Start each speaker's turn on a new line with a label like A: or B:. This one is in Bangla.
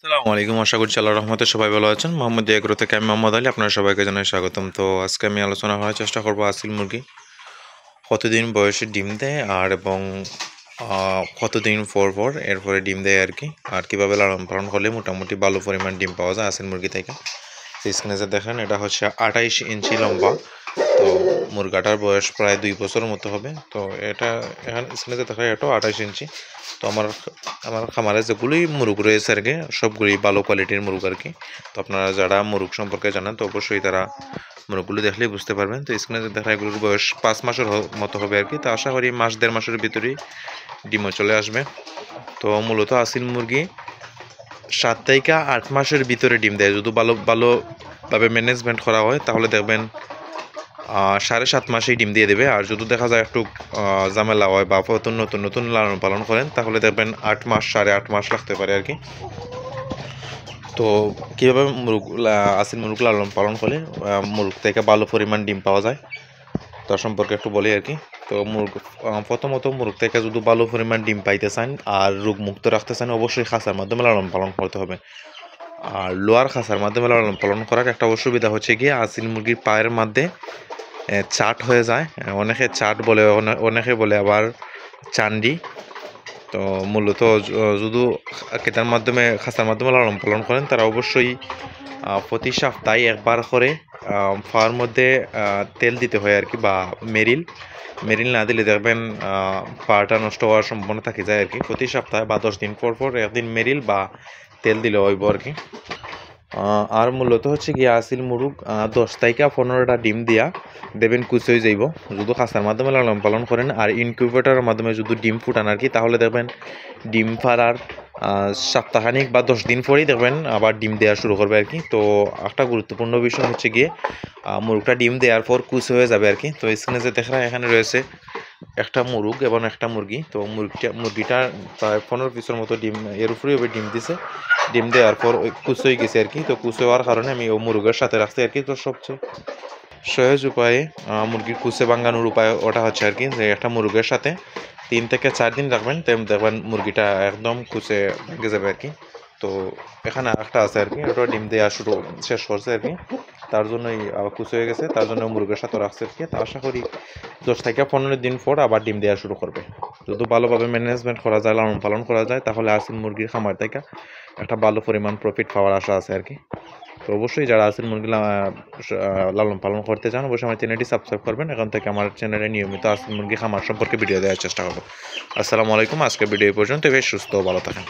A: আসসালামু আলাইকুম। আশা করছি আল্লাহর রহমতে সবাই ভালো আছেন। মোহাম্মদ এগ্রো থেকে আমি মোহাম্মদ আলী, আপনারা সবাইকে জানাই স্বাগতম। তো আজকে আমি আলোচনা করার চেষ্টা করব আসিল মুরগি কতদিন বয়সে ডিম দেয় এবং কতদিন পর পর এরপরে ডিম দেয় আর কি, আর কীভাবে লালন পালন করলে মোটামুটি ভালো পরিমাণ ডিম পাওয়া যায় আসিল মুরগি থেকে। স্ক্রিনে যে দেখেন এটা হচ্ছে 28 ইঞ্চি লম্বা। তো মুরগাটার বয়স প্রায় 2 বছরের মতো হবে। তো এটা এখন স্ক্রিনে যে দেখা এটাও 28 ইঞ্চি। তো আমার আমার খামারে যেগুলি মুরগ রয়েছে আর কি, সবগুলি ভালো কোয়ালিটির মুরগ আর কি। তো আপনারা যারা মুরগ সম্পর্কে জানেন তো অবশ্যই তারা মুরগগুলো দেখলেই বুঝতে পারবেন। তো স্ক্রিনে যে দেখা এগুলোর বয়স 5 মাসের মতো হবে আর কি। তো আশা করি মাস 1.5 মাসের ভিতরেই ডিমও চলে আসবে। তো মূলত আসিল মুরগি 7 থেকে 8 মাসের ভিতরে ডিম দেয়। যদি ভালোভাবে ম্যানেজমেন্ট করা হয় তাহলে দেখবেন 7.5 মাসেই ডিম দিয়ে দেবে। আর যদি দেখা যায় একটু ঝামেলা হয় বা নতুন নতুন লালন পালন করেন তাহলে দেখবেন 8 মাস 8.5 মাস লাগতে পারে আর কি। তো কীভাবে আসিল মুরগ লালন পালন করলে মুরগ থেকে ভালো পরিমাণ ডিম পাওয়া যায় তার সম্পর্কে একটু বলি আর কি। তো প্রথমত মুরগ থেকে যদি ভালো পরিমাণ ডিম পাইতে চান আর রোগমুক্ত রাখতে চান অবশ্যই খাঁচার মাধ্যমে লালন পালন করতে হবে। আর লোয়ার খাঁচার মাধ্যমে লালন পালন করার একটা অসুবিধা হচ্ছে গিয়ে আসিল মুরগির পায়ের মধ্যে চাট হয়ে যায়। অনেকে চাট বলে, অনেকে বলে আবার চান্ডি। তো মূলত যদি কেতার মাধ্যমে খাঁচার মাধ্যমে লালন পালন করেন তারা অবশ্যই প্রতি সপ্তাহে একবার করে পাওয়ার মধ্যে তেল দিতে হয় আর কি, বা মেরিল না দিলে দেখবেন পাটা নষ্ট হওয়ার সম্ভাবনা থাকে যায় আর কি। প্রতি সপ্তাহে বা 10 দিন পর পর একদিন মেরিল বা তেল দিলে হইব আর কি। আর মূলত হচ্ছে গিয়ে আসিল মুরগ 10 থেকে 15টা ডিম দিয়া দেবেন কুচ হয়ে যাইব যদি খাঁচার মাধ্যমে লালন পালন করেন। আর ইনকিউবেটরের মাধ্যমে যদি ডিম ফুটান আর কি তাহলে দেখবেন ডিম ফাড়ার সপ্তাহখানিক বা 10 দিন পরেই দেখবেন আবার ডিম দেওয়া শুরু করবে আর কি। তো একটা গুরুত্বপূর্ণ বিষয় হচ্ছে গিয়ে মুরগটা ডিম দেওয়ার পর কুচ হয়ে যাবে আর কি। তো স্ক্রিনে যে দেখা এখানে রয়েছে একটা মুরগ এবং একটা মুরগি। তো মুরগিটা প্রায় 15 পিসের মতো ডিম এর উপরেই ডিম দিছে। ডিম দেওয়ার পর ওই কুচ হয়ে গেছে আর কি। তো কুচ হওয়ার কারণে আমি ও মুরগের সাথে রাখছি আর কি। তো সবচেয়ে সহজ উপায়ে মুরগির কুচে ভাঙানোর উপায় ওটা হচ্ছে আর কি, যে একটা মুরগের সাথে 3 থেকে 4 দিন রাখবেন, দেখবেন মুরগিটা একদম কুচে ভেঙে যাবে আর কি। তো এখানে একটা আছে আর কি, ওটা ডিম দেওয়া শেষ করছে আর কি, তার জন্যই আবার কুচে হয়ে গেছে, তার জন্য মুরগের সাথে রাখছে আর কি। তো আশা করি 10 থেকে 15 দিন পর আবার ডিম দেওয়া শুরু করবে। যদি ভালোভাবে ম্যানেজমেন্ট করা যায়, লালন পালন করা যায় তাহলে আসিল মুরগির খামার থেকে একটা ভালো পরিমাণ প্রফিট পাওয়ার আশা আছে আর কি। তো অবশ্যই যারা আসিল মুরগি লালন পালন করতে চান অবশ্যই আমার চ্যানেলটি সাবস্ক্রাইব করবেন। এখন থেকে আমার চ্যানেলে নিয়মিত আসিল মুরগি খামার সম্পর্কে ভিডিও দেওয়ার চেষ্টা করবো। আসসালামু আলাইকুম। আজকের ভিডিও পর্যন্ত বেশ সুস্থ ও ভালো থাকেন।